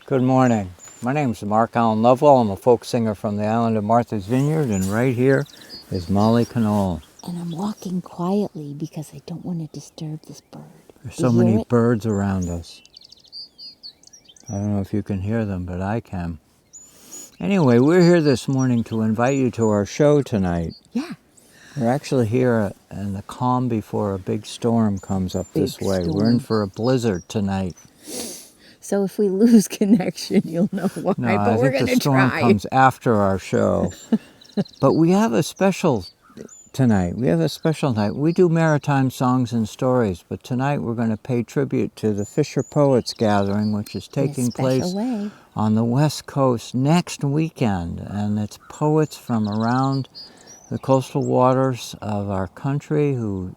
Good morning. My name is Mark Allen Lovewell. I'm a folk singer from the island of Martha's Vineyard, and right here is Molly Conole. And I'm walking quietly because I don't want to disturb this bird. There's Do so you hear many it? birds around us. I don't know if you can hear them, but I can. Anyway, we're here this morning to invite you to our show tonight. Yeah. We're actually here in the calm before a big storm comes up this way. storm. We're in for a blizzard tonight. So if we lose connection, you'll know why. No, but I we're think going the to storm try. comes after our show. But we have a special tonight. We have a special night. We do maritime songs and stories, but tonight we're going to pay tribute to the Fisher Poets Gathering, which is taking place on the West Coast next weekend. And it's poets from around the coastal waters of our country who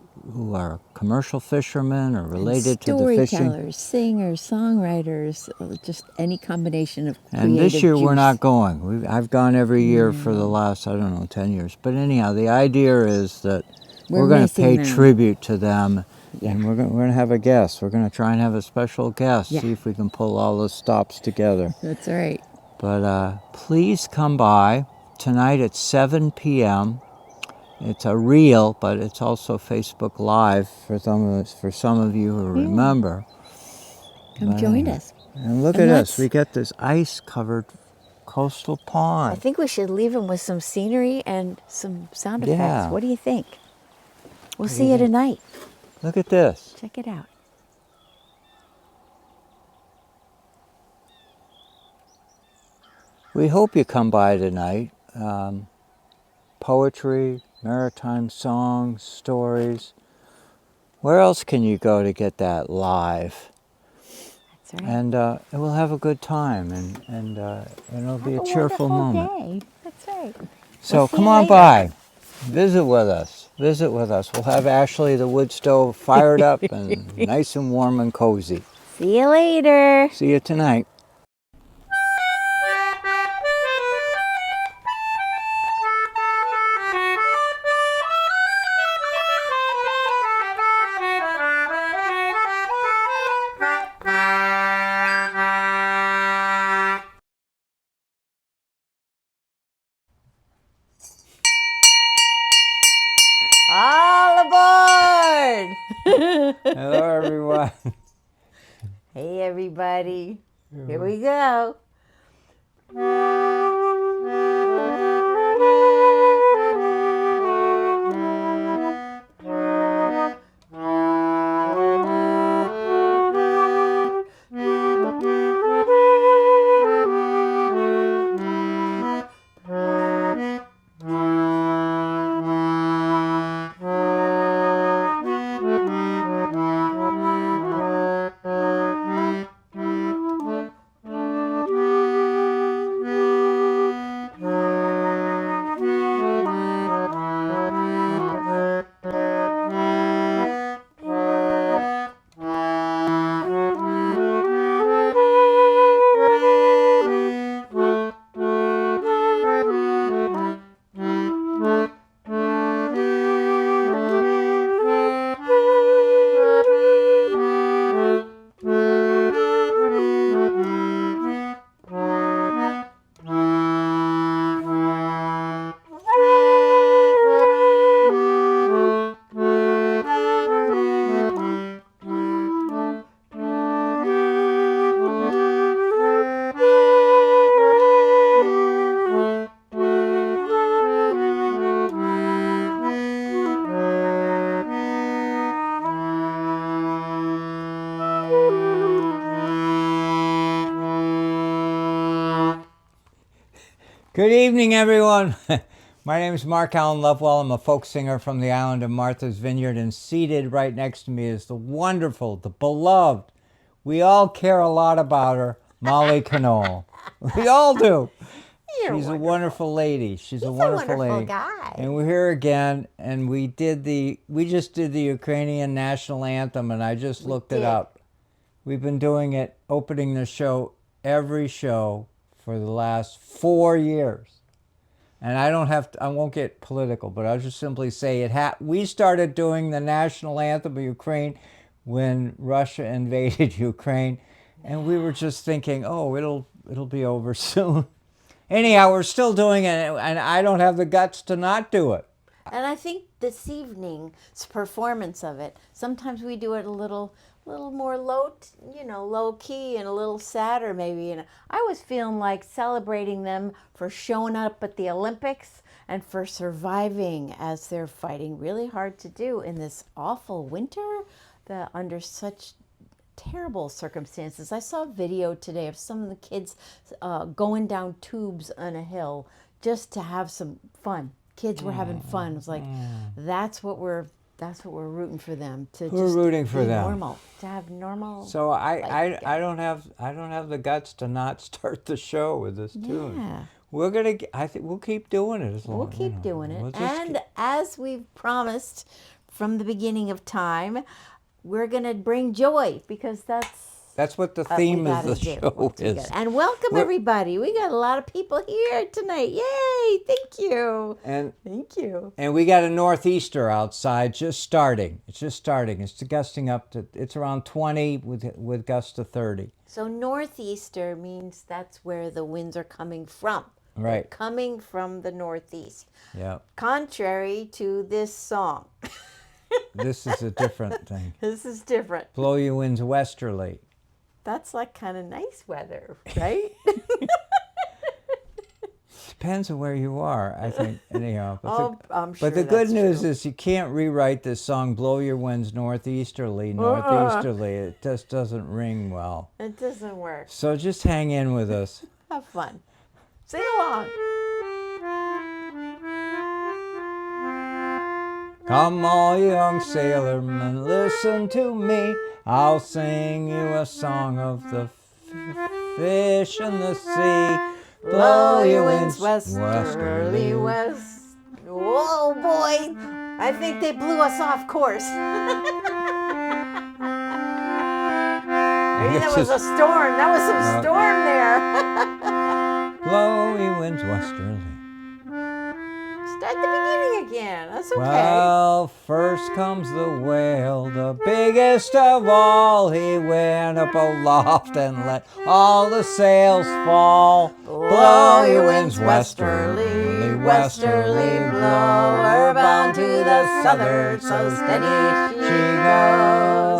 are commercial fishermen or related to the fishing. Storytellers, singers, songwriters, just any combination of creative And this year juice. we're not going. I've gone every year for the last, 10 years. But anyhow, the idea is that we're going to pay tribute to them. Yeah. And we're going to have a guest. We're going to try and have a special guest, see if we can pull all the stops together. That's right. But please come by tonight at 7 p.m. It's a reel, but it's also Facebook Live for some of you who remember. Come join us. And look at us. We got this ice-covered coastal pond. I think we should leave them with some scenery and some sound effects. What do you think? We'll see you tonight. Look at this. Check it out. We hope you come by tonight. Poetry, maritime songs, stories. Where else can you go to get that live? That's right. And we'll have a good time, and it'll be a cheerful moment. Day. That's right. So come on by, visit with us. We'll have Ashley the wood stove fired up and nice and warm and cozy. See you later. See you tonight. All aboard! Hello, everyone. Hey, everybody. Here we go. Good evening, everyone. My name is Mark Allen Lovewell. I'm a folk singer from the island of Martha's Vineyard, and seated right next to me is the wonderful, the beloved, we all care a lot about her, Molly Conole. We all do. She's a wonderful lady. She's a wonderful lady. Guy. And we're here again, and we just did the Ukrainian national anthem, and I just looked it up. We've been doing it, opening the show, every show for the last 4 years. And I won't get political, but I'll just simply say we started doing the national anthem of Ukraine when Russia invaded Ukraine. And we were just thinking, oh, it'll be over soon. Anyhow, we're still doing it, and I don't have the guts to not do it. And I think this evening's performance of it, sometimes we do it a little more low key and a little sadder maybe. And I was feeling like celebrating them for showing up at the Olympics and for surviving as they're fighting really hard to do in this awful winter, under such terrible circumstances. I saw a video today of some of the kids going down tubes on a hill just to have some fun. Kids were having fun. It was like, that's what we're rooting for them to. We're rooting for them. Normal, to have normal. So I don't have the guts to not start the show with this tune. Yeah. I think we'll keep doing it as long. We'll keep doing it, and keep... as we've promised from the beginning of time, we're gonna bring joy, because that's what the theme of the show is. And welcome everybody. We got a lot of people here tonight. Yay! Thank you. Thank you. And we got a northeaster outside, just starting. It's just starting. It's gusting up to. It's around 20 with gusts to 30. So northeaster means that's where the winds are coming from. Right. They're coming from the northeast. Yeah. Contrary to this song. This is a different thing. This is different. Blow your winds westerly. That's like kind of nice weather, right? Depends on where you are, I think. Anyhow, I'm sure but the good that's news true. is you can't rewrite this song "Blow Your Winds Northeasterly." It just doesn't ring well. It doesn't work. So just hang in with us. Have fun. Sing along. Come, all you young sailormen, listen to me. I'll sing you a song of the fish and the sea. Blow your winds westerly west. Whoa, boy! I think they blew us off course. Maybe that was a storm. That was some storm there. Blow your winds westerly. Start the beginning again. That's okay. Well, first comes the whale, the biggest of all. He went up aloft and let all the sails fall. Blow your winds westerly, westerly blow. We're bound to the southern, so steady she goes.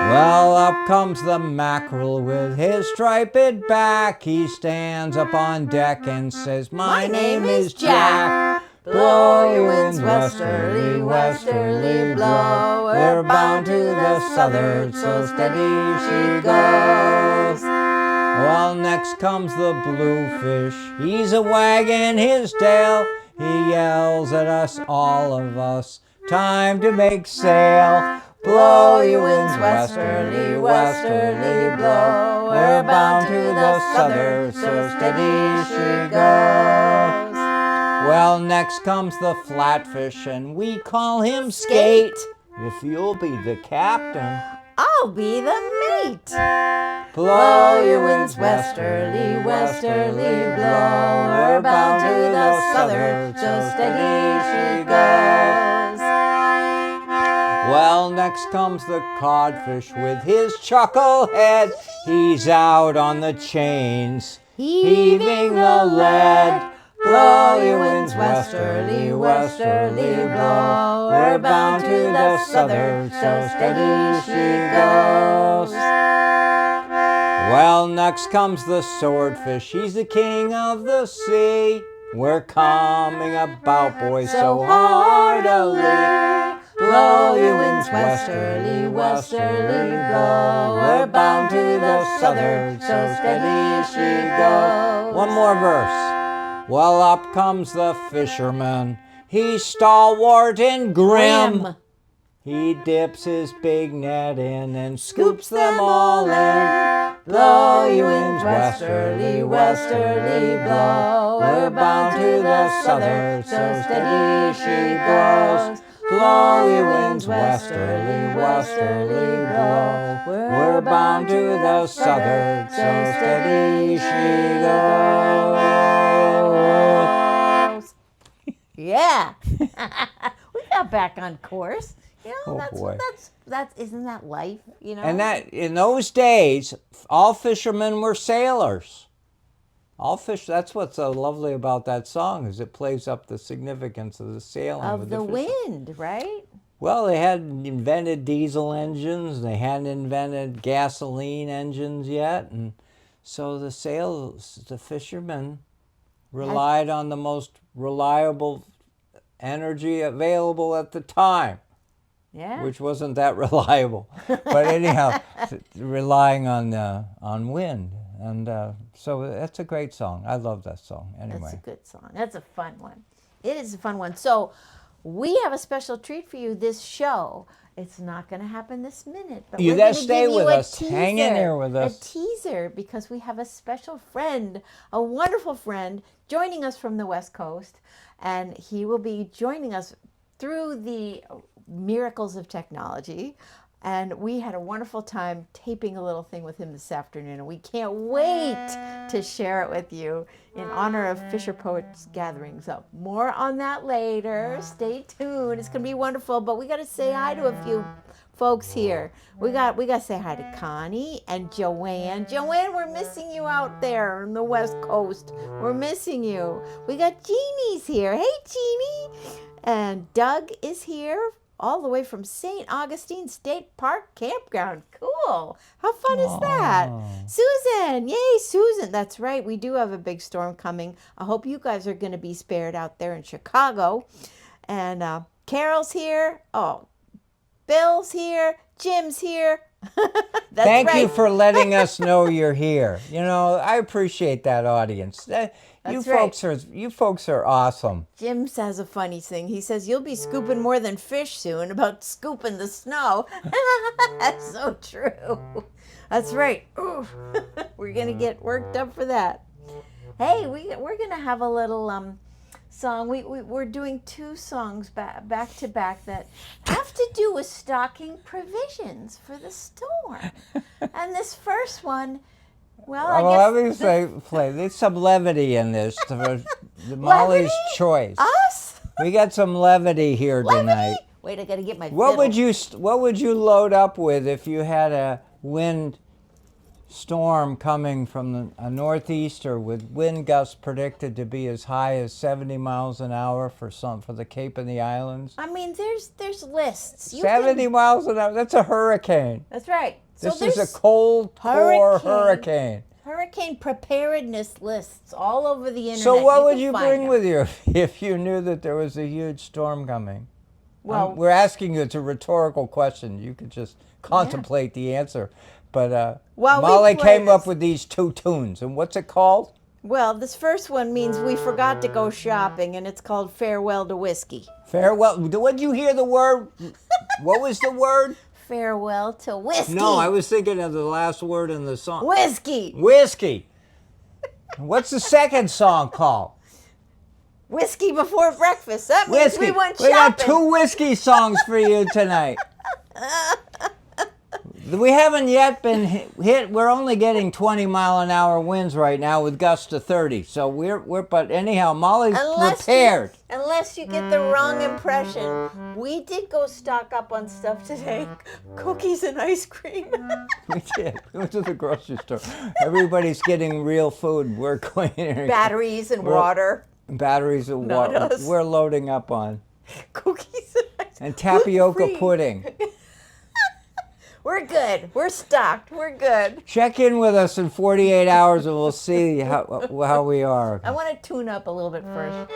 Well, up comes the mackerel with his striped back. He stands up on deck and says, "My name is Jack." Blow your winds westerly, westerly blow. We're bound to the southern, so steady she goes. Well, next comes the bluefish. He's a wagging his tail. He yells at us, all of us, time to make sail. Blow your winds westerly, westerly blow. We're bound to the southern, so steady she goes. Well, next comes the flatfish, and we call him Skate. If you'll be the captain, I'll be the mate. blow your winds westerly, westerly blow. We're bound to the southern, so steady she goes. Well, next comes the codfish with his chuckle head. He's out on the chains, heaving the lead. Blow your winds westerly, westerly blow. We're bound to the southern, so steady she goes. Well, next comes the swordfish. He's the king of the sea. We're coming about, boys, so heartily. Blow your winds westerly, westerly blow. We're bound to the southern, so steady she goes. One more verse. Well, up comes the fisherman. He's stalwart and grim. He dips his big net in and scoops them all in. Blow your winds westerly, westerly blow. We're bound to the southern, so steady she goes. Blow your winds westerly, westerly blow. We're bound to the southern, so steady she goes. Yeah. We got back on course. You know, Oh, boy. that's isn't that life? You know. And that in those days, all fishermen were sailors. All fish. That's what's so lovely about that song is it plays up the significance of the sailing Of with the fishermen. wind, right? Well, they hadn't invented diesel engines. They hadn't invented gasoline engines yet, and so the fishermen relied on the most reliable energy available at the time, Yeah. which wasn't that reliable. But anyhow, relying on wind, and so that's a great song. I love that song. Anyway, That's a good song. That's a fun one. It is a fun one. So we have a special treat for you this show. It's not going to happen this minute, but You we're gotta going to stay give you with a us. teaser. Hang in here with us. A teaser because we have a special friend, a wonderful friend, joining us from the West Coast, and he will be joining us through the miracles of technology. And we had a wonderful time taping a little thing with him this afternoon, and we can't wait to share it with you in honor of Fisher Poets Gathering. So more on that later. Stay tuned. It's going to be wonderful, but we got to say hi to a few folks here. We got to say hi to Connie and Joanne. Joanne, we're missing you out there on the West Coast. We're missing you. We got Jeannie's here. Hey, Jeannie. And Doug is here all the way from St. Augustine State Park Campground. Cool. How fun is that? Susan. Yay, Susan. That's right. We do have a big storm coming. I hope you guys are going to be spared out there in Chicago. And Carol's here. Oh, Bill's here. Jim's here. That's Thank right. you for letting us know you're here. You know, I appreciate that audience. You folks are awesome. Jim says a funny thing. He says, you'll be scooping more than fish soon about scooping the snow. That's so true. That's right. We're going to get worked up for that. Hey, we're going to have a little song. We're doing two songs back to back that have to do with stocking provisions for the storm. And this first one, well, I guess... Let me say, there's some levity in this. Molly's choice. Us? We got some levity here tonight. Wait, I got to get my What fiddle. would you load up with if you had a wind storm coming from a northeaster with wind gusts predicted to be as high as 70 miles an hour for the Cape and the Islands? I mean, there's lists. 70 miles an hour. That's a hurricane. That's right. This is a cold core hurricane. Hurricane preparedness lists all over the internet. So what would you bring with you if you knew that there was a huge storm coming? Well, we're asking you, it's a rhetorical question. You could just contemplate the answer. But Molly came up with these two tunes. And what's it called? Well, this first one means we forgot to go shopping, and it's called Farewell to Whiskey. Farewell. Did you hear the word? What was the word? Farewell to whiskey. No, I was thinking of the last word in the song. Whiskey. Whiskey. What's the second song called? Whiskey before breakfast. That means Whiskey. we went shopping. We got two whiskey songs for you tonight. We haven't yet been hit. We're only getting 20-mile-an-hour winds right now with gusts to 30. So but anyhow, Molly's prepared. Unless you get the wrong impression. We did go stock up on stuff today. Cookies and ice cream. We did. We went to the grocery store. Everybody's getting real food. We're going in. Batteries and water. Batteries and water. We're loading up on cookies and ice cream. And tapioca pudding. We're good. We're stocked. We're good. Check in with us in 48 hours and we'll see how we are. I want to tune up a little bit first.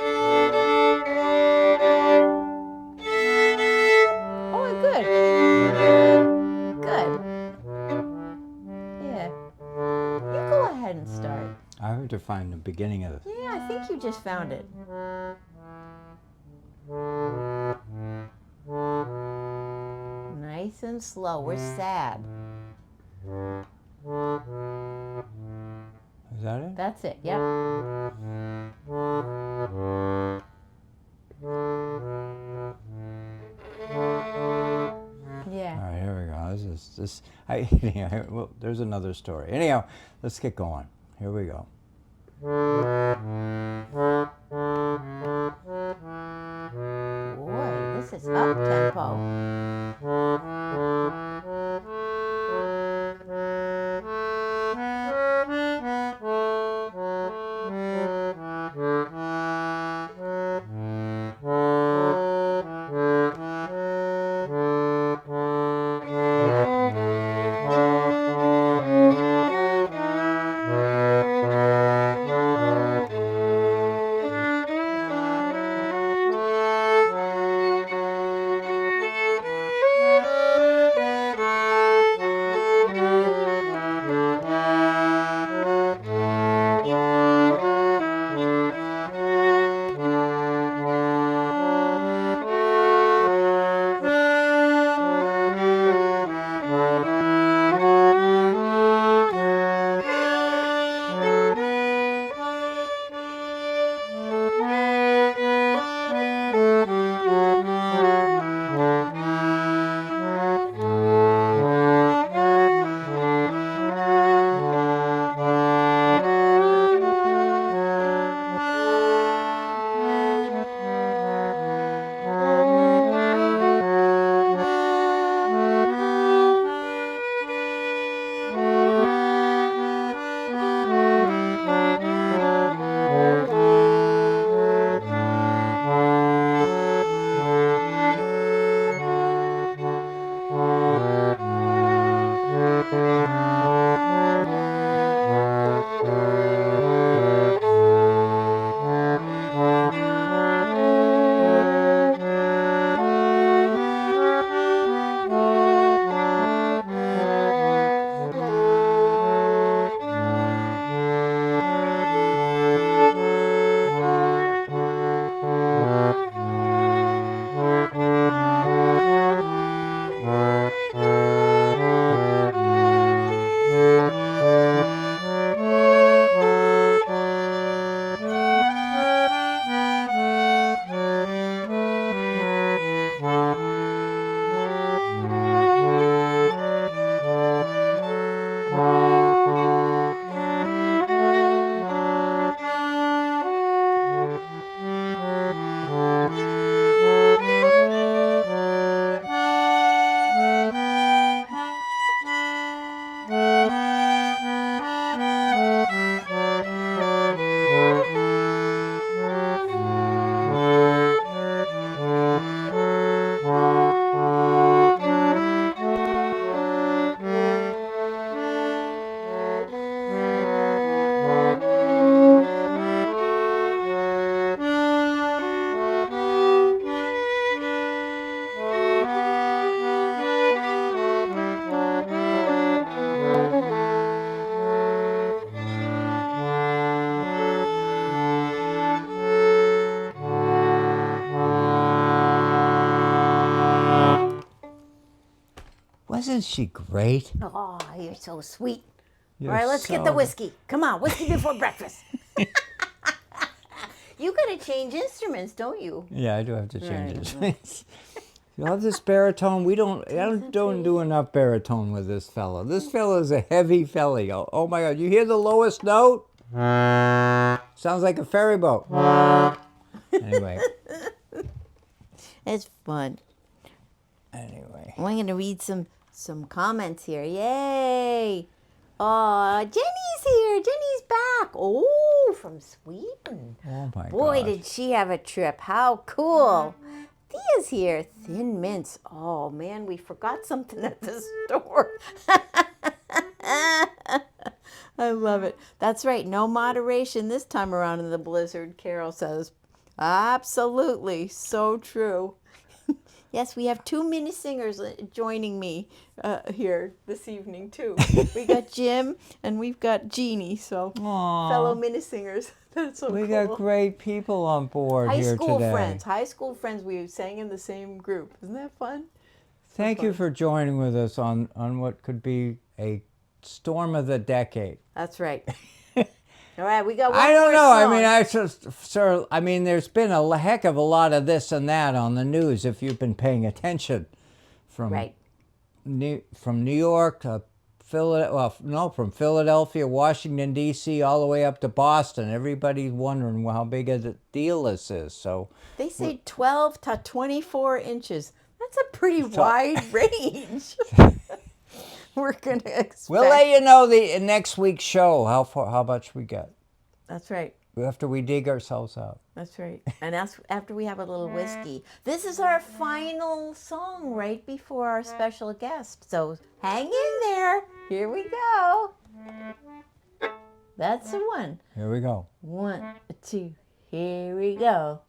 Oh, good. Good. Yeah. You go ahead and start. I have to find the beginning of this. Yeah, I think you just found it. Nice and slow. We're sad. Is that it? That's it. Yep. Yeah. All right, here we go. Well, there's another story. Anyhow, let's get going. Here we go. Boy, this This is up tempo. Wasn't she great? Oh, you're so sweet. You're All right, let's get the so- whiskey. Come on, whiskey before breakfast. You gotta change instruments, don't you? Yeah, I do have to change Right. it. You love this baritone? I don't do enough baritone with this fellow. This fellow is a heavy fellow. Oh my God, you hear the lowest note? Sounds like a ferry boat. Anyway. It's fun. Anyway. I'm gonna read some comments here. Yay! Oh, Jenny's here. Jenny's back. Oh, from Sweden. Oh my Boy, gosh. did she have a trip. How cool. Thea's here. Thin mints. Oh, man, we forgot something at the store. I love it. That's right. No moderation this time around in the blizzard, Carol says. Absolutely. So true. Yes, we have 2 mini singers joining me here this evening, too. We got Jim and we've got Jeannie, so Aw. fellow mini singers. That's so We cool. got great people on board here today. High school friends. We sang in the same group. Isn't that fun? Thank you for joining with us on what could be a storm of the decade. That's right. All right, we got one I don't more know. song. I mean, there's been a heck of a lot of this and that on the news if you've been paying attention. From Right. New York to from Philadelphia, Washington, D.C., all the way up to Boston. Everybody's wondering how big a deal this is. So They say 12 to 24 inches. That's a pretty wide range. We're going to expect. we'll let you know the next week's show how much we get That's right. after we dig ourselves out. That's right. And after we have a little whiskey. This is our final song right before our special guest. So hang in there. Here we go. That's the one. Here we go. 1, 2, here we go.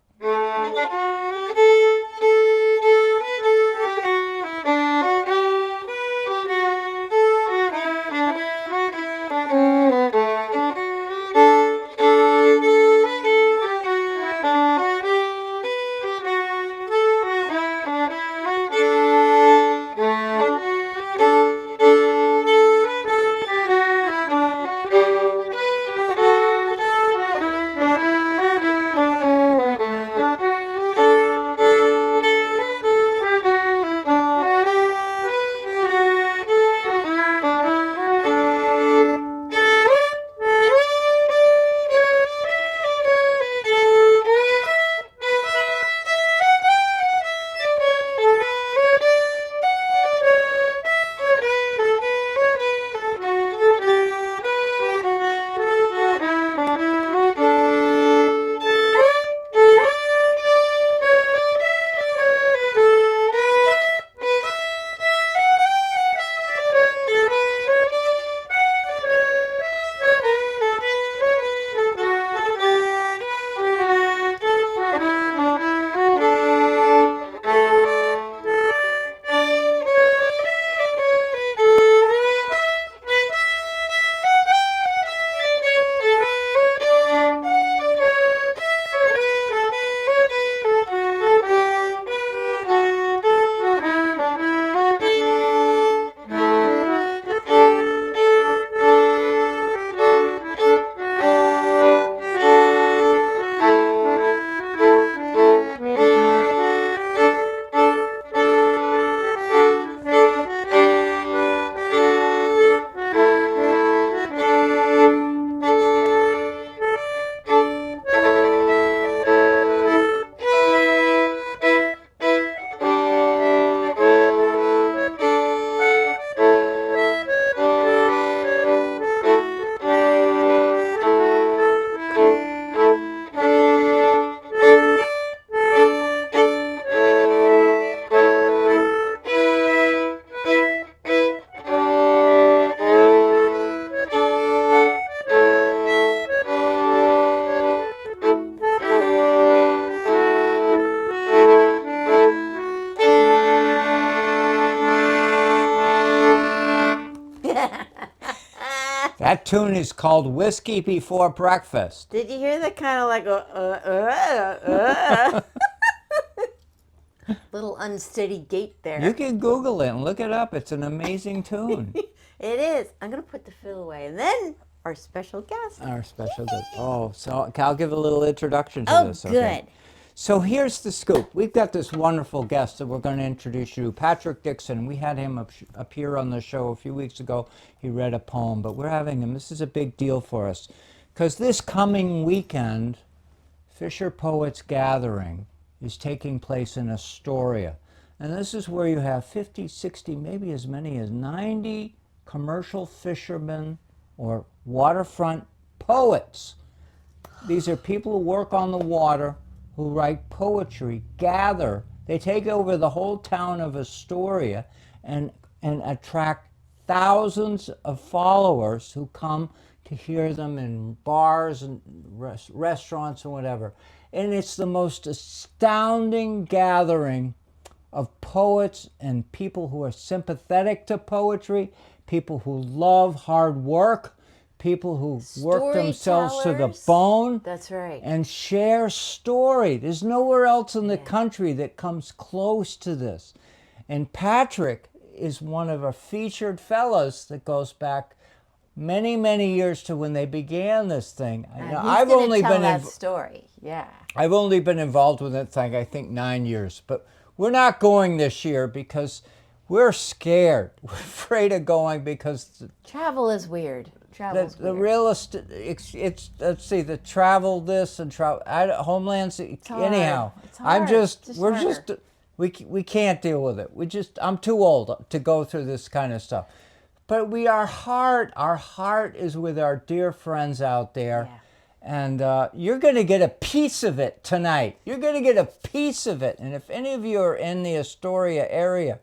That tune is called Whiskey Before Breakfast. Did you hear that kind of like little unsteady gait there? You can Google it and look it up. It's an amazing tune. It is. I'm going to put the fill away. And then our special guest. Our special guest. Oh, so I'll give a little introduction to this. Oh, good. So here's the scoop. We've got this wonderful guest that we're going to introduce you to, Patrick Dixon. We had him appear on the show a few weeks ago. He read a poem, but we're having him. This is a big deal for us because this coming weekend, Fisher Poets Gathering is taking place in Astoria. And this is where you have 50, 60, maybe as many as 90 commercial fishermen or waterfront poets. These are people who work on the water, who write poetry, gather. They take over the whole town of Astoria and attract thousands of followers who come to hear them in bars and restaurants and whatever. And it's the most astounding gathering of poets and people who are sympathetic to poetry, people who love hard work, people who work themselves to the bone. That's right. And share story. There's nowhere else in the country that comes close to this. And Patrick is one of our featured fellows that goes back many, many years to when they began this thing. I've only been that story. Yeah. I've only been involved with that thing, I think, 9 years. But we're not going this year because we're scared. We're afraid of going because Travel is weird. Travel's the weird. real estate, it's let's see, the travel this and travel homelands. It's hard. Anyhow, It's I'm hard. It's just just we're harder. just we can't deal with it. I'm too old to go through this kind of stuff. But our heart is with our dear friends out there. Yeah. And you're going to get a piece of it tonight. You're going to get a piece of it. And if any of you are in the Astoria area,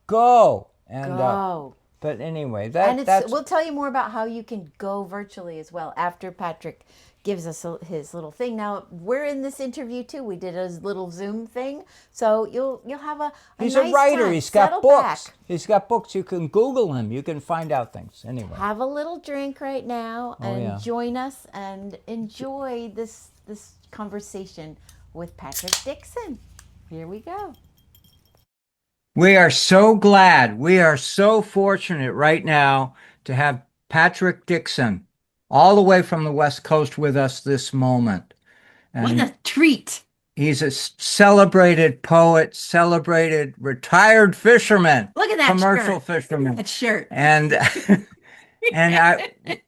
go. And Go. but anyway, And that's we'll tell you more about how you can go virtually as well after Patrick gives us his little thing. Now we're in this interview too. We did a little Zoom thing, so you'll have a he's nice a writer. time. He's got Settle books. back. He's got books. You can Google him. You can find out things. Anyway. Have a little drink right now and yeah. join us and enjoy this conversation with Patrick Dixon. Here we go. We are so glad. We are so fortunate right now to have Patrick Dixon all the way from the West Coast with us this moment. What And a treat. he's a celebrated poet, celebrated retired fisherman, Look at that commercial shirt. fisherman. That shirt. And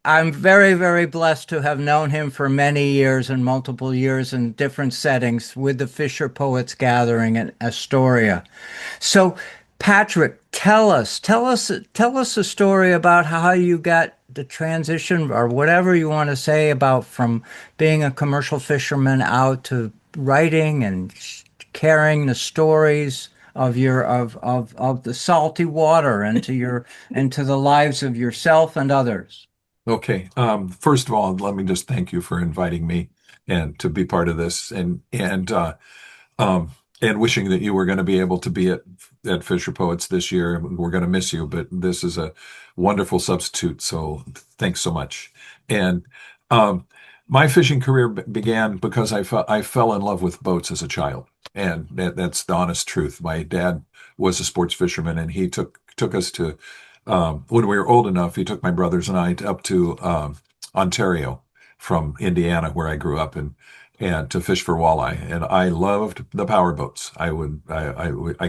I'm very, very blessed to have known him for many years and multiple years in different settings with the Fisher Poets Gathering in Astoria. So, Patrick, tell us a story about how you got the transition or whatever you want to say about from being a commercial fisherman out to writing and carrying the stories of the salty water into the lives of yourself and others. Okay. First of all, let me just thank you for inviting me and to be part of this and wishing that you were going to be able to be at Fisher Poets this year. We're going to miss you, but this is a wonderful substitute. So thanks so much. And my fishing career began because I fell in love with boats as a child. And that's the honest truth. My dad was a sports fisherman, and he took us to when we were old enough. He took my brothers and I up to Ontario from Indiana, where I grew up, and to fish for walleye. And I loved the power boats. I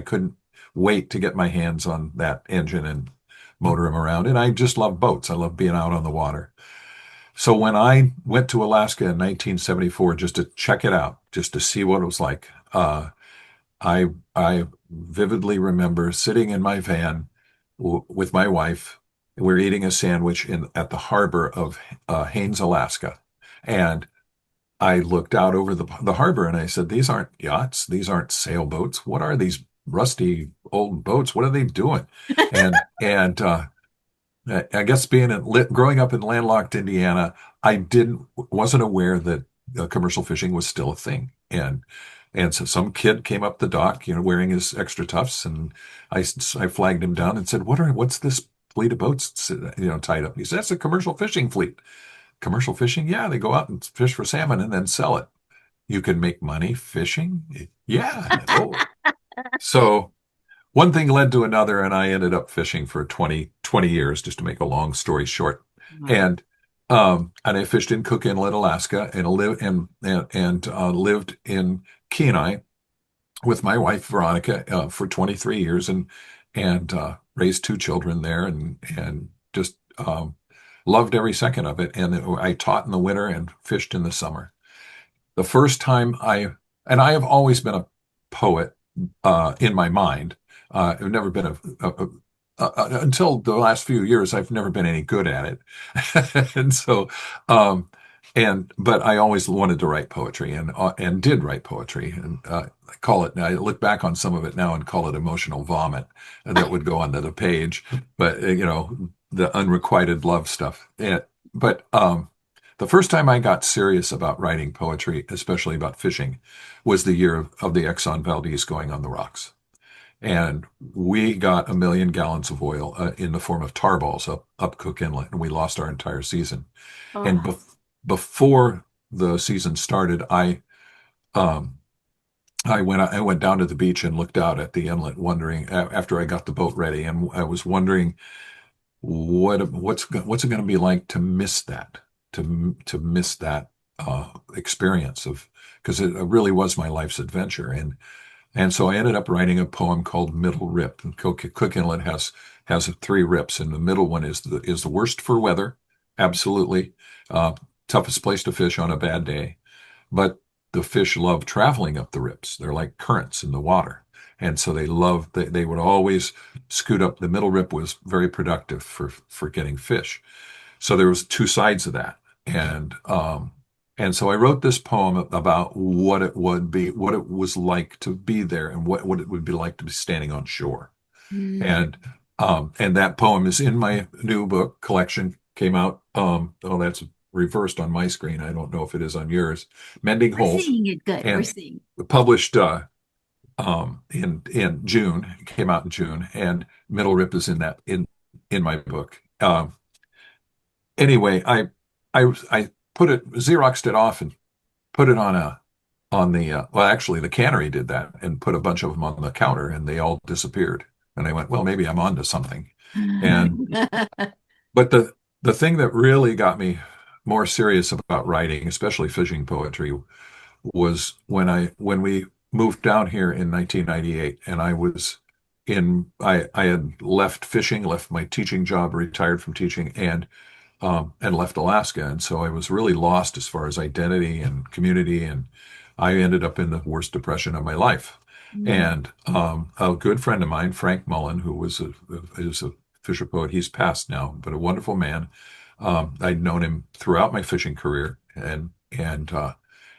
couldn't wait to get my hands on that engine and motor them around. And I just love boats. I love being out on the water. So when I went to Alaska in 1974 just to check it out, just to see what it was like, I vividly remember sitting in my van with my wife. We're eating a sandwich at the harbor of Haines, Alaska, and I looked out over the harbor and I said, "These aren't yachts. These aren't sailboats. What are these rusty old boats? What are they doing?" And I guess growing up in landlocked Indiana, wasn't aware that commercial fishing was still a thing. And so some kid came up the dock, wearing his extra tufts, and I flagged him down and said, "What's this fleet of boats, tied up?" He said, "That's a commercial fishing fleet." Commercial fishing? Yeah, they go out and fish for salmon and then sell it. You can make money fishing? Yeah. Oh. So one thing led to another, and I ended up fishing for 20 years, just to make a long story short. And I fished in Cook Inlet, Alaska, and lived in Kenai with my wife Veronica for 23 years, and raised two children there, and just loved every second of it. And I taught in the winter and fished in the summer. The first time I have always been a poet in my mind. I've never been until the last few years, I've never been any good at it. And so, but I always wanted to write poetry and did write poetry. And I look back on some of it now and call it emotional vomit that would go onto the page. But, the unrequited love stuff. But the first time I got serious about writing poetry, especially about fishing, was the year of the Exxon Valdez going on the rocks. And we got 1 million gallons of oil in the form of tar balls up Cook Inlet, and we lost our entire season. Oh. And before the season started, I went down to the beach and looked out at the inlet, wondering, after I got the boat ready, and I was wondering what's it going to be like to miss that, to miss that experience because it really was my life's adventure. And so I ended up writing a poem called Middle Rip. And Cook Inlet has 3 rips, and the middle one is the worst for weather, absolutely. Uh, Toughest place to fish on a bad day. But the fish love traveling up the rips. They're like currents in the water. And so they would always scoot up. The middle rip was very productive for getting fish. So there was 2 sides of that. And so I wrote this poem about what it would be, what it was like to be there, and what it would be like to be standing on shore. Mm. And that poem is in my new book collection. Came out. Oh, that's reversed on my screen. I don't know if it is on yours. Mending We're Holes, seeing it good. We're and seeing. published in June. It came out in June, and Middle Rip is in my book. Anyway, I put it, Xeroxed it off and put it on the well, actually the cannery did that and put a bunch of them on the counter, and they all disappeared. And I went, well, maybe I'm onto something. And but the thing that really got me more serious about writing, especially fishing poetry, was when we moved down here in 1998, and I had left fishing, left my teaching job, retired from teaching, and left Alaska. And so I was really lost as far as identity and community. And I ended up in the worst depression of my life. Mm. And a good friend of mine, Frank Mullen, who is a fisher poet, he's passed now, but a wonderful man. I'd known him throughout my fishing career, and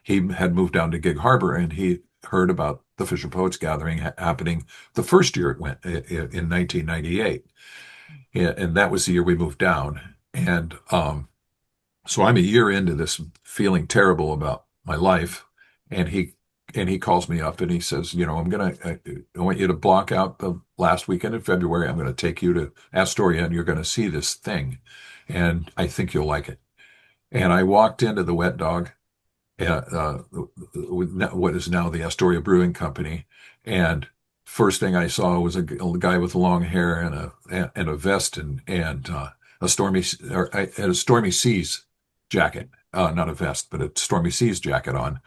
he had moved down to Gig Harbor, and he heard about the Fisher Poets Gathering happening the first year it went in 1998. And that was the year we moved down. And so I'm a year into this feeling terrible about my life, and he calls me up and he says, I want you to block out the last weekend in February. I'm going to take you to Astoria, and you're going to see this thing, and I think you'll like it. And I walked into the Wet Dog, with what is now the Astoria Brewing Company, and first thing I saw was a guy with long hair and a vest and a stormy seas jacket, not a vest, but a stormy seas jacket on,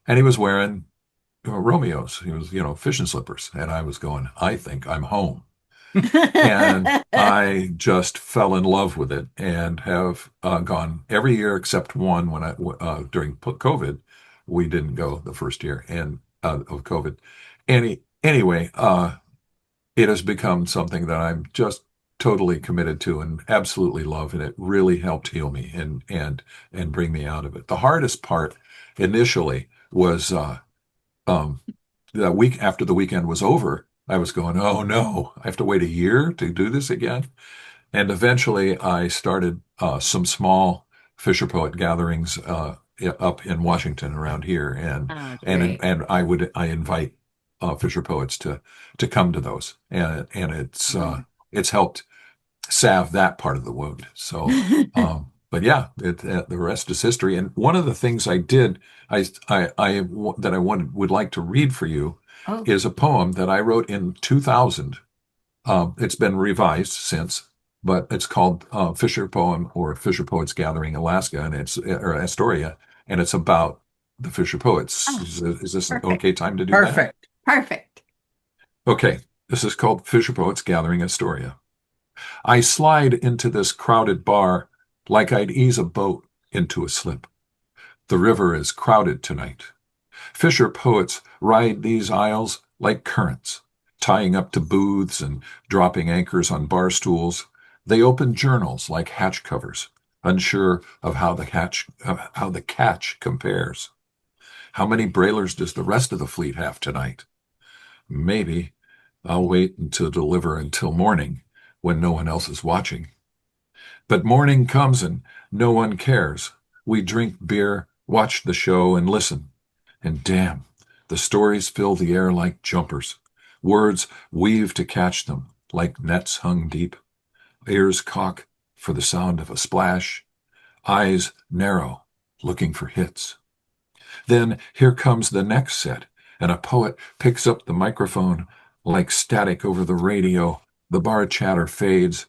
and he was wearing Romeos. He was, fishing slippers, and I was going, I think I'm home. And I just fell in love with it, and have gone every year except one when during COVID, we didn't go the first year and of COVID. Anyway, it has become something that I'm just totally committed to and absolutely love, and it really helped heal me and bring me out of it. The hardest part initially was the week after the weekend was over. I was going, oh no, I have to wait a year to do this again. And eventually I started some small Fisher Poet gatherings up in Washington around here. Oh, And great. and I invite Fisher Poets to come to those. And it's helped salve that part of the wound. So, but yeah, the rest is history. And one of the things I did, that I would like to read for you, Oh, is a poem that I wrote in 2000. It's been revised since, but it's called Fisher Poem or Fisher Poets Gathering Alaska, and or Astoria, and it's about the Fisher Poets. ah, Is this an perfect. okay time to do that? Perfect. Perfect. Okay, this is called Fisher Poets Gathering Astoria. I slide into this crowded bar like I'd ease a boat into a slip. The river is crowded tonight. Fisher poets ride these aisles like currents, tying up to booths and dropping anchors on bar stools. They open journals like hatch covers, unsure of how the catch compares. How many brailers does the rest of the fleet have tonight? Maybe I'll wait until deliver until morning, when no one else is watching. But morning comes and no one cares. We drink beer, watch the show, and listen. And damn, the stories fill the air like jumpers. Words weave to catch them like nets hung deep. Ears cock for the sound of a splash. Eyes narrow, looking for hits. Then here comes the next set, and a poet picks up the microphone like static over the radio. The bar chatter fades,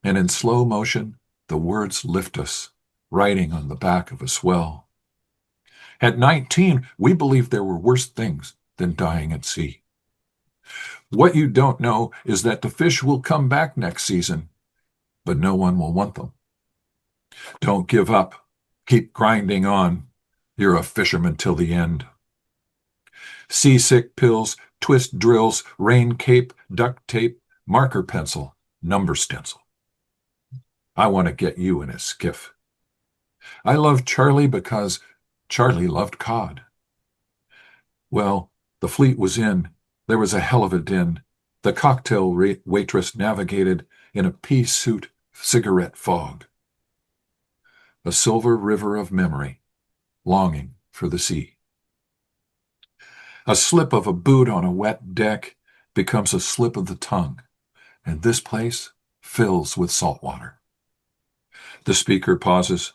and in slow motion, the words lift us, riding on the back of a swell. At 19, we believed there were worse things than dying at sea. What you don't know is that the fish will come back next season, but no one will want them. Don't give up. Keep grinding on. You're a fisherman till the end. Seasick pills, twist drills, rain cape, duct tape, marker pencil, number stencil. I want to get you in a skiff. I love Charlie because Charlie loved cod. Well, the fleet was in. There was a hell of a din. The cocktail waitress navigated in a pea suit cigarette fog. A silver river of memory, longing for the sea. A slip of a boot on a wet deck becomes a slip of the tongue, and this place fills with salt water. The speaker pauses,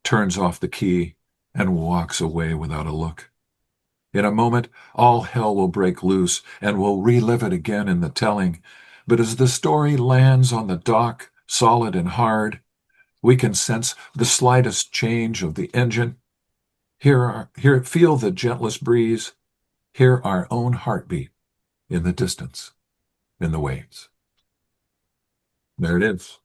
turns off the key, and walks away without a look. In a moment, all hell will break loose, and we'll relive it again in the telling. But as the story lands on the dock, solid and hard, we can sense the slightest change of the engine. Feel the gentlest breeze. Hear our own heartbeat in the distance, in the waves. There it is.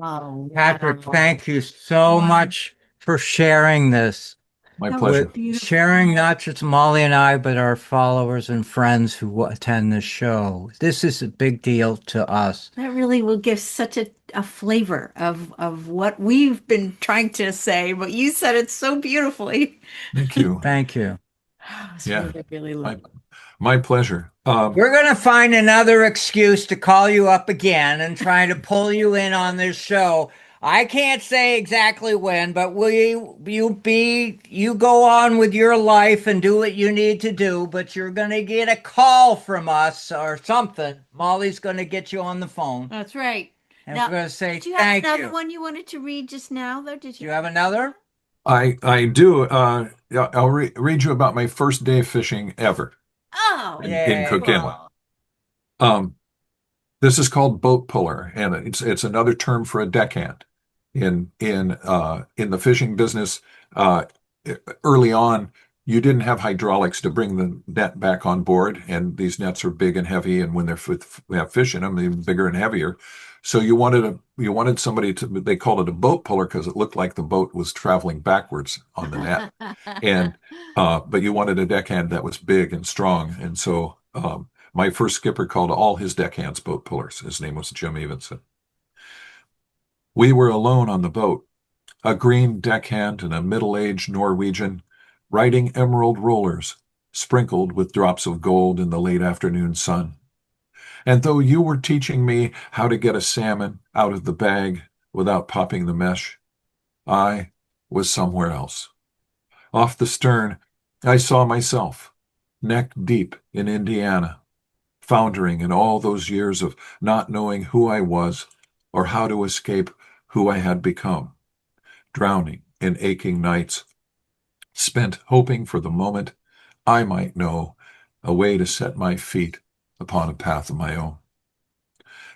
Oh, Patrick, wow. thank you so Wow. much for sharing this. My That was pleasure. beautiful. Sharing not just Molly and I, but our followers and friends who attend this show. This is a big deal to us. That really will give such a flavor of what we've been trying to say, but you said it so beautifully. Thank you. Thank you. It's Yeah. really, really lovely. My pleasure. We're going to find another excuse to call you up again and try to pull you in on this show. I can't say exactly when, but you go on with your life and do what you need to do, but you're going to get a call from us or something. Molly's going to get you on the phone. That's right. And Now, we're going to say did you have thank another you. one you wanted to read just now, though? Did Do you? you have another? I do. I'll read you about my first day of fishing ever Oh, in Cook cool. Inlet. This is called boat puller, and it's another term for a deckhand. In the fishing business, early on, you didn't have hydraulics to bring the net back on board, and these nets are big and heavy, and when we have fish in them, they're bigger and heavier. So you wanted somebody to, they called it a boat puller because it looked like the boat was traveling backwards on the net, and but you wanted a deckhand that was big and strong, and so my first skipper called all his deckhands boat pullers. His name was Jim Evenson. We were alone on the boat, a green deckhand and a middle-aged Norwegian, riding emerald rollers, sprinkled with drops of gold in the late afternoon sun. And though you were teaching me how to get a salmon out of the bag without popping the mesh, I was somewhere else. Off the stern, I saw myself, neck deep in Indiana, foundering in all those years of not knowing who I was or how to escape who I had become, drowning in aching nights, spent hoping for the moment I might know a way to set my feet upon a path of my own.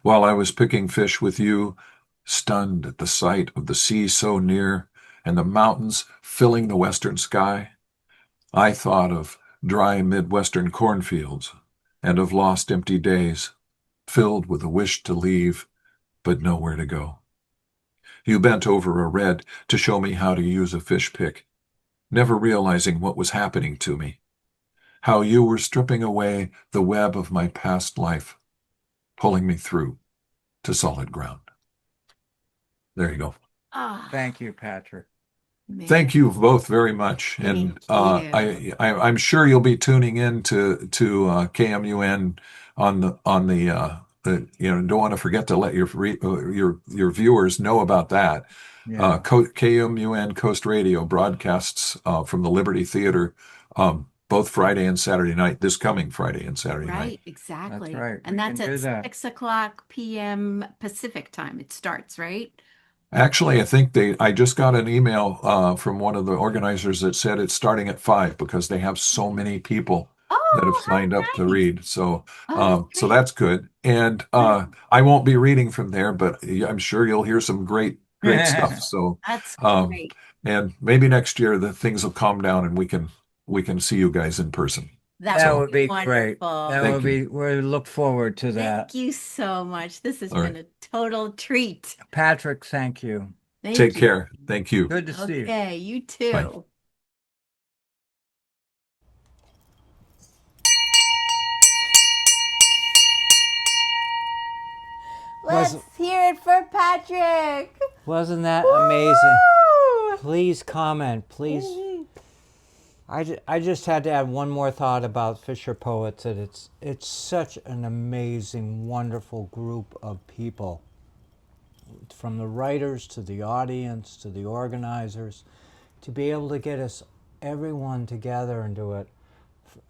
While I was picking fish with you, stunned at the sight of the sea so near and the mountains filling the western sky, I thought of dry Midwestern cornfields and of lost empty days, filled with a wish to leave, but nowhere to go. You bent over a red to show me how to use a fish pick, never realizing what was happening to me, how you were stripping away the web of my past life, pulling me through to solid ground. There you go. Ah, Thank you, Patrick. man. Thank you both very much, and Thank you. I'm sure you'll be tuning in to KMUN on the don't want to forget to let your viewers know about that. Yeah. KMUN Coast Radio broadcasts from the Liberty Theater both Friday and Saturday night. This coming Friday and Saturday night. Right, exactly. That's right. And We that's can do at that. 6 o'clock p.m. Pacific time. It starts, right? Actually, I think I just got an email from one of the organizers that said it's starting at 5 because they have so many people that have Oh, signed up to nice. read. So, Oh, so great. that's good. And I won't be reading from there, but I'm sure you'll hear some great stuff. So, That's um, great. and maybe next year the things will calm down and we can see you guys in person. That would be great. wonderful. That Thank would be, we look forward to that. Thank you so much. This has All been right. a total treat. Patrick, thank you. Thank Take you. care. Thank you. Good to see you. Okay, you Bye. too. Let's hear it for Patrick. Wasn't that amazing? Woo! Please comment, please. I just had to add one more thought about Fisher Poets, that it's such an amazing, wonderful group of people. From the writers to the audience to the organizers, to be able to get us everyone together and do it.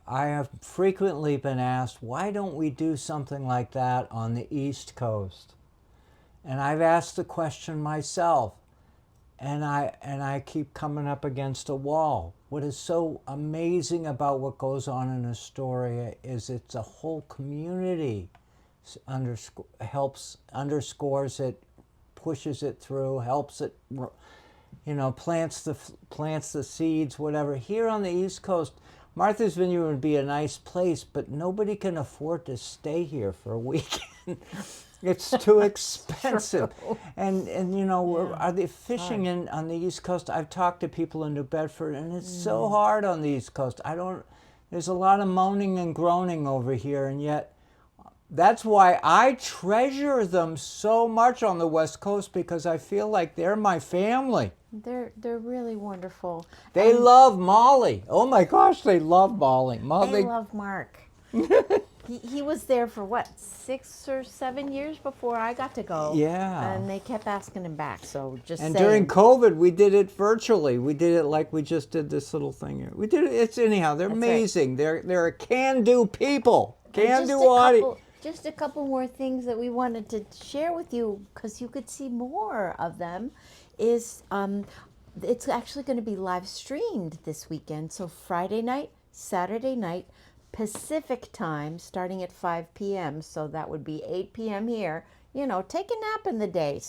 I have frequently been asked, why don't we do something like that on the East Coast? And I've asked the question myself, and I keep coming up against a wall. What is so amazing about what goes on in Astoria is it's a whole community underscores it, pushes it through, helps it, plants the seeds, whatever. Here on the East Coast, Martha's Vineyard would be a nice place, but nobody can afford to stay here for a weekend. It's too expensive. And are they fishing on the East Coast? I've talked to people in New Bedford, and it's so hard on the East Coast. There's a lot of moaning and groaning over here, and yet that's why I treasure them so much on the West Coast, because I feel like they're my family. They're really wonderful. They love Molly. Oh my gosh, they love Molly. They love Mark. He was there for what, 6 or 7 years before I got to go. Yeah. And they kept asking him back. So just And saying. during COVID, we did it virtually. We did it like we just did this little thing here. We did it. It's anyhow. They're amazing. Right. They're a can-do people. Can-do audience. Just a couple more things that we wanted to share with you, because you could see more of them. Is it's actually going to be live streamed this weekend. So Friday night, Saturday night, Pacific time, starting at 5 p.m. So that would be 8 p.m. here. Take a nap in the day.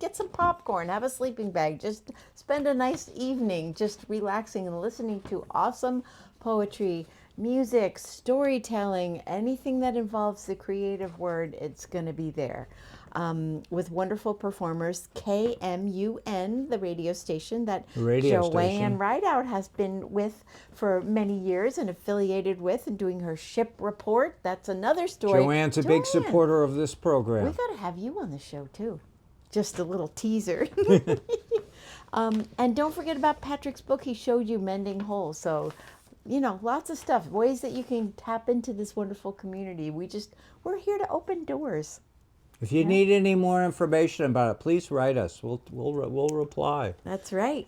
Get some popcorn, have a sleeping bag. Just spend a nice evening just relaxing and listening to awesome poetry, music, storytelling, anything that involves the creative word. It's going to be there. With wonderful performers, KMUN, the radio station that Joanne Rideout has been with for many years and affiliated with and doing her ship report. That's another story. Joanne's a big supporter of this program. We got to have you on the show too. Just a little teaser. And don't forget about Patrick's book. He showed you Mending Holes. So, lots of stuff, ways that you can tap into this wonderful community. We're here to open doors. If you need any more information about it, please write us. We'll reply. That's right.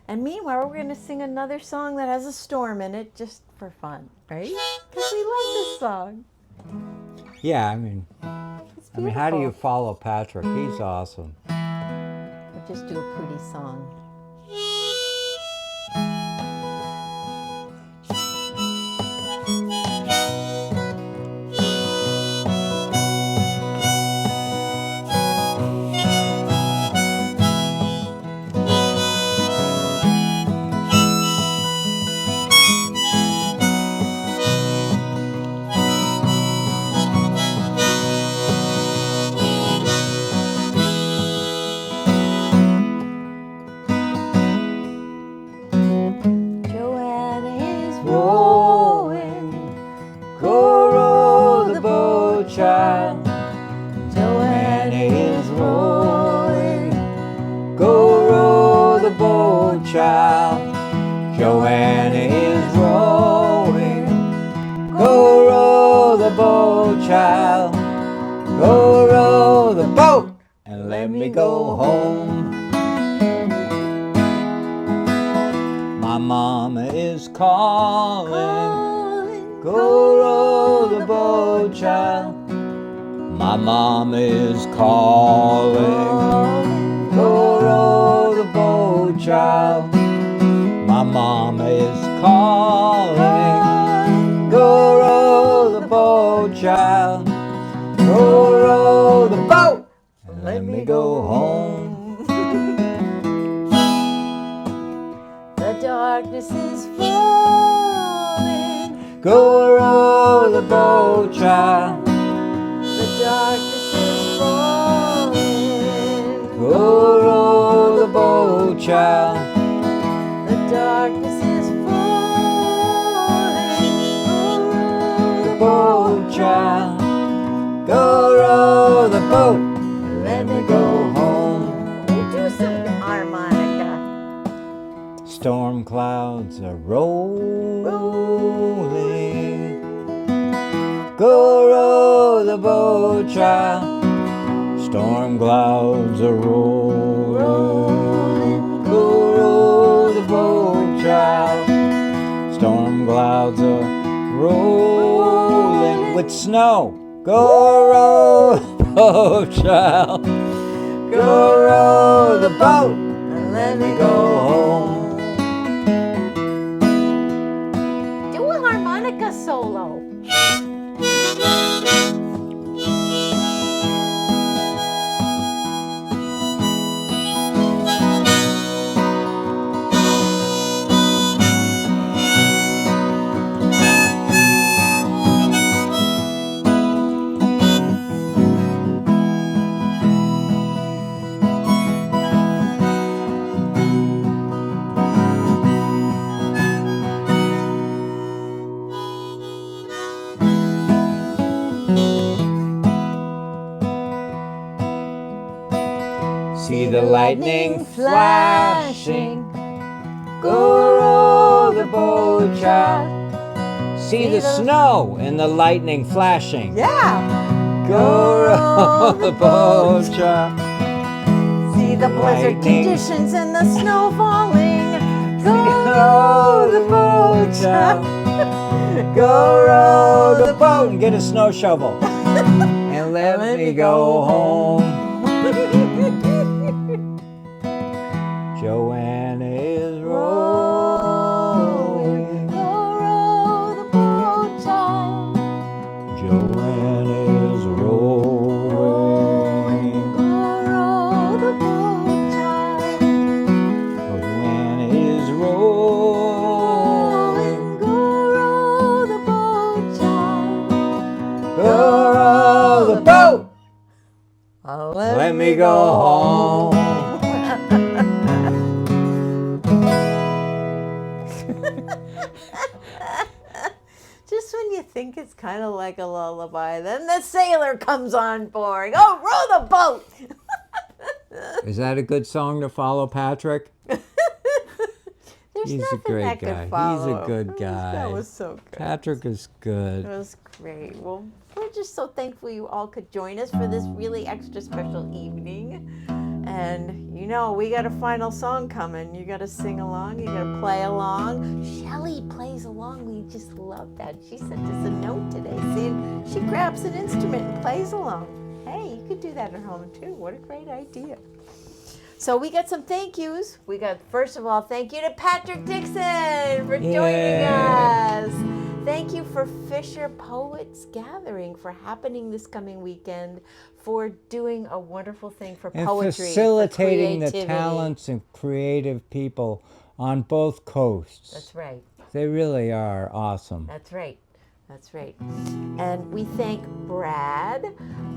And meanwhile, we're going to sing another song that has a storm in it, just for fun, right? Because we love this song. Yeah, I mean, how do you follow Patrick? He's awesome. We'll just do a pretty song. Joanna is rowing. Go row the boat, child. Go row the boat and let me go home. My mama is calling. Go row the boat, child. My mama is calling. Go row the boat, child. My mama is calling. Go row the boat, child. Go row the boat and let me go home. The darkness is falling. Go row the boat, child. The darkness is falling. Go row the boat, child. The darkness is falling. The boat, child. Go row the boat. Let me go home. We do some harmonica. Storm clouds are rolling. Go row the boat, child. Storm clouds are rolling. Go row the boat, child. Storm clouds are rolling with snow. Go row the boat, child. Go row the boat and let me go home. Do a harmonica solo. See the lightning flashing. Go row the boat, child. See the snow and the lightning flashing. Yeah. Go row the boat, child. See the blizzard Lightning. conditions and the snow falling. Go Row the boat, child. Go row the boat and get a snow shovel. And let me go home. Joanna is rowing. Go row the boat, child. Joanna is rowing. Go row the boat, child. Joanna is rowing. Go row the boat, child. Go row the boat. Let me go home. Just when you think it's kind of like a lullaby, then the sailor comes on board. Oh, row the boat! Is that a good song to follow, Patrick? There's He's a nothing great that guy. could follow. He's a good guy. That was so good. Patrick is good. It was great. Well, we're just so thankful you all could join us for this really extra special evening. And you know, we got a final song coming. You got to sing along. You got to play along. Shelly plays along. We just love that. She sent us a note today saying she grabs an instrument and plays along. Hey, you could do that at home too. What a great idea. So we got some thank yous. We got, first of all, thank you to Patrick Dixon for joining us. Thank you for Fisher Poets Gathering for happening this coming weekend, for doing a wonderful thing for And poetry, facilitating for the creativity. talents and creative people on both coasts. That's right. They really are awesome. That's right. That's right. And we thank Brad.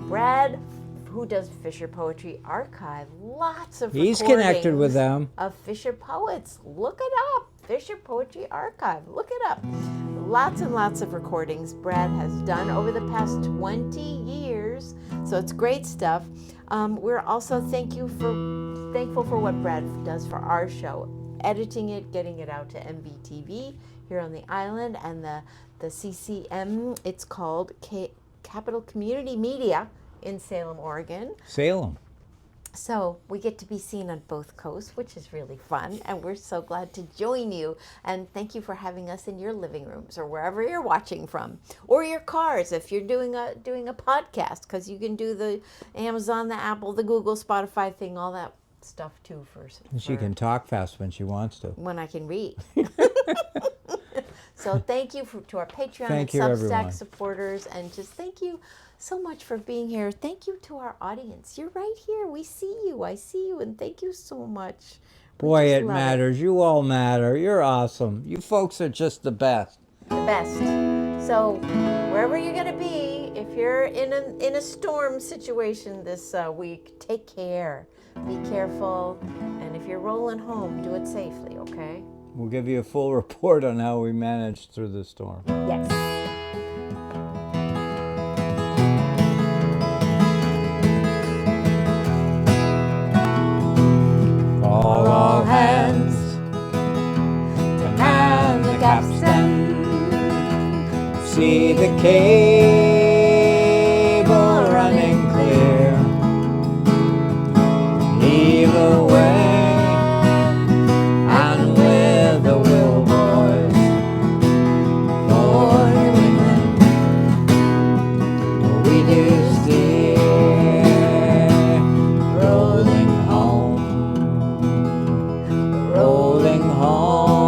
Brad, who does Fisher Poetry Archive. Lots of He's connected with recordings them. of Fisher poets. Look it up. Fisher Poetry Archive. Look it up. Lots and lots of recordings Brad has done over the past 20 years. So it's great stuff. We're also thankful for what Brad does for our show, editing it, getting it out to MBTV here on the island, and the CCM. It's called Capital Community Media in Salem, Oregon. Salem. So we get to be seen on both coasts, which is really fun, and we're so glad to join you. And thank you for having us in your living rooms or wherever you're watching from, or your cars if you're doing a podcast, because you can do the Amazon, the Apple, the Google, Spotify thing, all that stuff too. And she can talk fast when she wants to. When I can read. So thank you to our Patreon Thank and you, Substack everyone. supporters, and just thank you so much for being here. Thank you to our audience. You're right here. We see you. I see you, and thank you so much. We Boy, just it love matters. You all matter. You're awesome. You folks are just the best. The best. So wherever you're going to be, if you're in a storm situation this week, take care. Be careful. And if you're rolling home, do it safely, okay? We'll give you a full report on how we managed through the storm. Yes. All hands to man the capstan. See the cable running clear. Heave away, and with a will, boys, for New England we do steer. Rolling home, rolling home,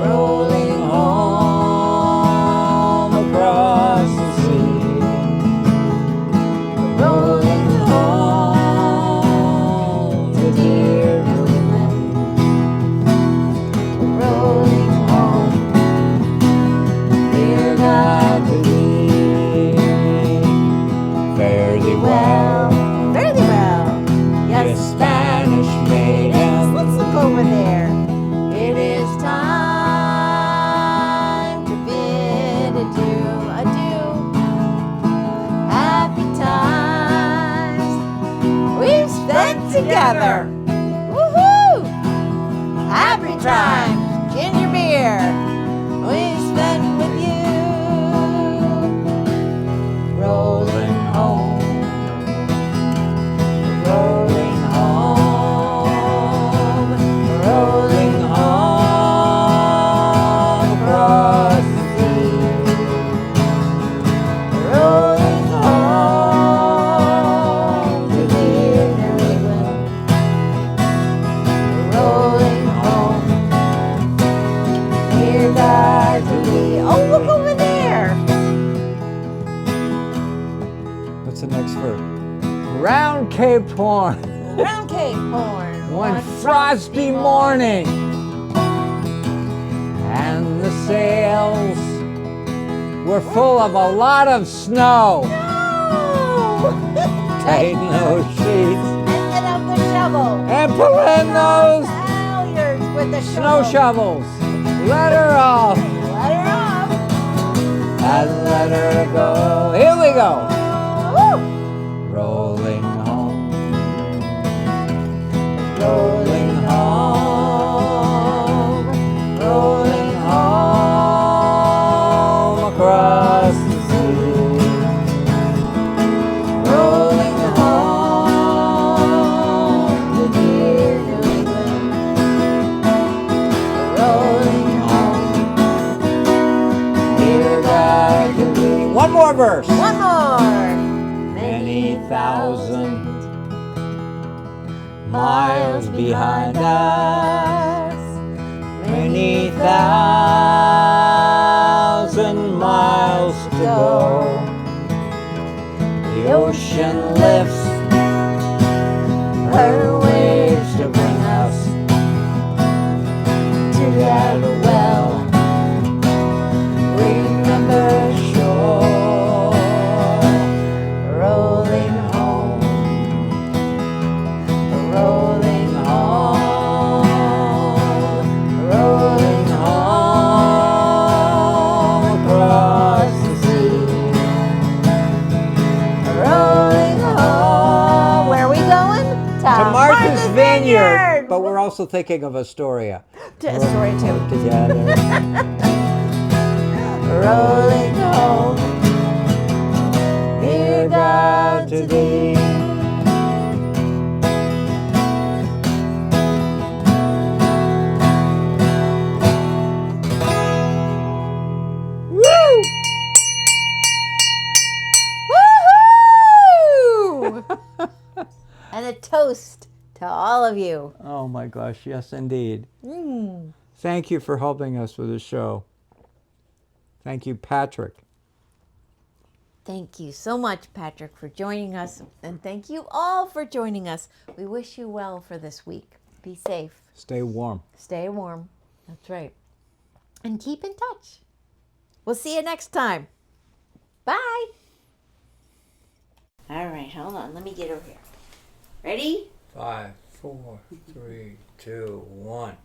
rolling home across the sea. Rolling home to dear New England. Rolling home, dear God to thee. Fare thee well, Very well. yes, Yes. Spanish maiden. Let's look over there. It is time to bid adieu, adieu. Happy times we've spent together. Woohoo! Happy times, gin your beer. We've spent with you. Rolling home, rolling home, rolling home across the sea. Rolling home to dear New England. Rolling home, dear God to thee. Oh, look over there. What's the next verse? Round Cape Horn, Round Cape Horn. one frosty morning, and the sails were full of a lot of snow. No! Tighten those sheets And get out the shovel. and pull in those Halyards with the snow shovel. shovels. Let her off Let her off. and let her go. Here we go. Woo! Rolling home, rolling home, rolling home across the sea. Rolling home to dear New England. Rolling home, dear God to thee. One more verse. One more. Many thousand miles behind us, many thousand miles to go. The ocean lifts her waves to bring us to that well. Remember shore, rolling home, rolling home, rolling home across the sea. Rolling home. Where are we going? To Martha's Vineyard. But we're also thinking of Astoria. Astoria too. Together. Rolling home, dear God to thee. Woo! Woohoo! And a toast to all of you. Oh my gosh, yes indeed. Thank you for helping us with the show. Thank you, Patrick. Thank you so much, Patrick, for joining us. And thank you all for joining us. We wish you well for this week. Be safe. Stay warm. Stay warm. That's right. And keep in touch. We'll see you next time. Bye. All right, hold on. Let me get over here. Ready? 5, 4, 3, 2, 1.